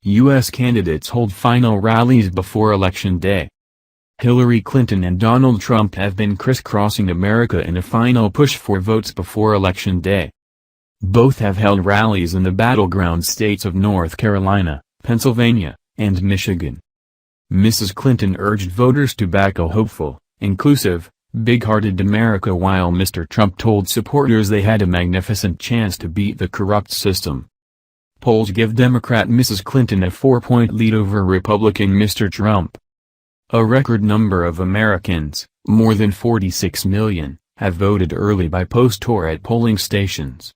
U.S. candidates hold final rallies before Election Day. Hillary Clinton and Donald Trump have been crisscrossing America in a final push for votes before Election Day. Both have held rallies in the battleground states of North Carolina, Pennsylvania, and Michigan. Mrs. Clinton urged voters to back a hopeful, inclusive, big-hearted America, while Mr. Trump told supporters they had a magnificent chance to beat the corrupt system. Polls give Democrat Mrs. Clinton a 4-point lead over Republican Mr. Trump. A record number of Americans, more than 46 million, have voted early by post or at polling stations.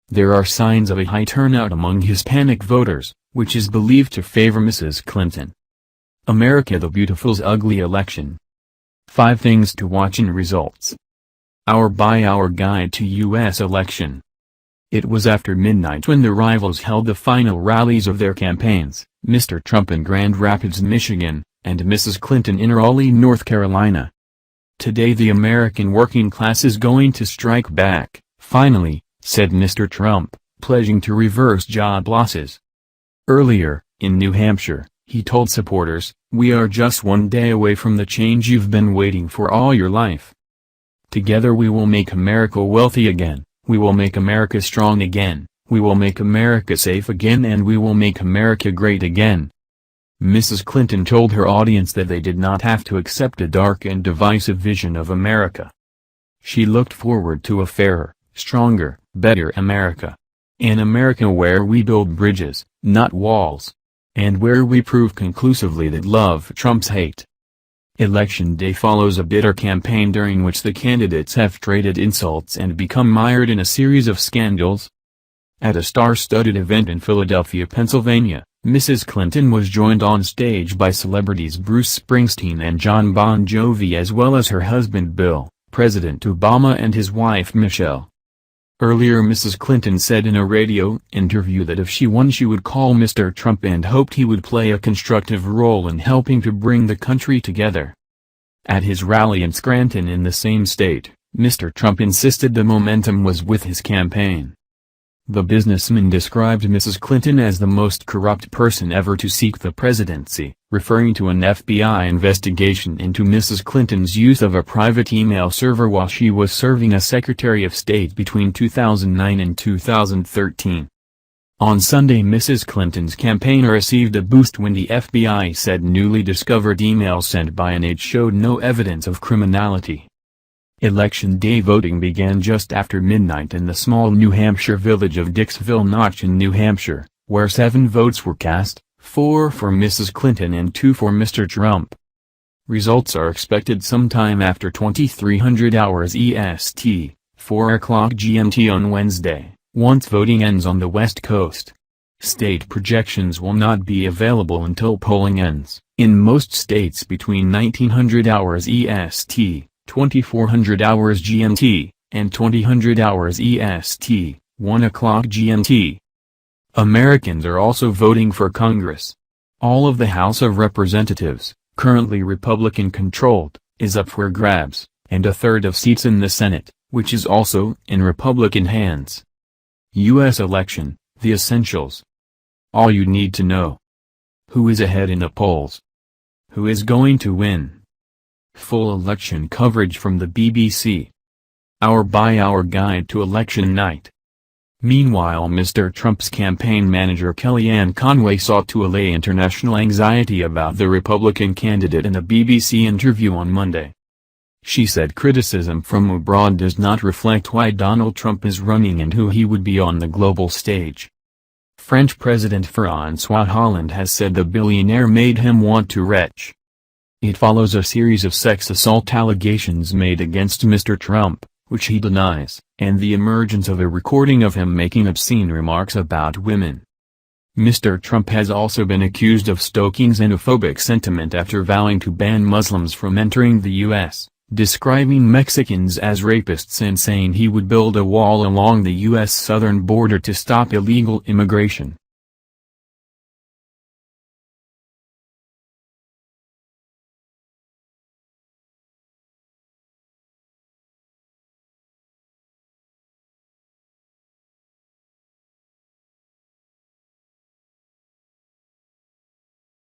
There are signs of a high turnout among Hispanic voters, which is believed to favor Mrs. Clinton. America the Beautiful's ugly election. 5 things to watch in results. Hour by hour guide to U.S. election. It was after midnight when the rivals held the final rallies of their campaigns, Mr. Trump in Grand Rapids, Michigan, and Mrs. Clinton in Raleigh, North Carolina. Today the American working class is going to strike back, finally, said Mr. Trump, pledging to reverse job losses. Earlier, in New Hampshire, he told supporters, "We are just one day away from the change you've been waiting for all your life. Together we will make America wealthy again, we will make America strong again, we will make America safe again, and we will make America great again." Mrs. Clinton told her audience that they did not have to accept a dark and divisive vision of America. She looked forward to a fairer, stronger, better America. An America where we build bridges, not walls. And where we prove conclusively that love trumps hate. Election day follows a bitter campaign during which the candidates have traded insults and become mired in a series of scandals. At a star-studded event in Philadelphia, Pennsylvania, Mrs. Clinton was joined on stage by celebrities Bruce Springsteen and Jon Bon Jovi, as well as her husband Bill, President Obama, and his wife Michelle. Earlier Mrs. Clinton said in a radio interview that if she won she would call Mr. Trump and hoped he would play a constructive role in helping to bring the country together. At his rally in Scranton in the same state, Mr. Trump insisted the momentum was with his campaign. The businessman described Mrs. Clinton as the most corrupt person ever to seek the presidency, referring to an FBI investigation into Mrs. Clinton's use of a private email server while she was serving as Secretary of State between 2009 and 2013. On Sunday, Mrs. Clinton's campaign received a boost when the FBI said newly discovered emails sent by an aide showed no evidence of criminality. Election day voting began just after midnight in the small New Hampshire village of Dixville Notch in New Hampshire, where 7 votes were cast, 4 for Mrs. Clinton and 2 for Mr. Trump. Results are expected sometime after 2300 hours EST, 4 o'clock GMT on Wednesday, once voting ends on the West Coast. State projections will not be available until polling ends, in most states between 1900 hours EST, 2400 hours GMT, and 2000 hours EST, 1 o'clock GMT. Americans are also voting for Congress. All of the House of Representatives, currently Republican-controlled, is up for grabs, and a third of seats in the Senate, which is also in Republican hands. U.S. election, the essentials. All you need to know. Who is ahead in the polls? Who is going to win? Full election coverage from the BBC. Hour-by-hour guide to election night. Meanwhile, Mr. Trump's campaign manager Kellyanne Conway sought to allay international anxiety about the Republican candidate in a BBC interview on Monday. She said criticism from abroad does not reflect why Donald Trump is running and who he would be on the global stage. French President François Hollande has said the billionaire made him want to retch. It follows a series of sex assault allegations made against Mr. Trump, which he denies, and the emergence of a recording of him making obscene remarks about women. Mr. Trump has also been accused of stoking xenophobic sentiment after vowing to ban Muslims from entering the U.S., describing Mexicans as rapists and saying he would build a wall along the U.S. southern border to stop illegal immigration.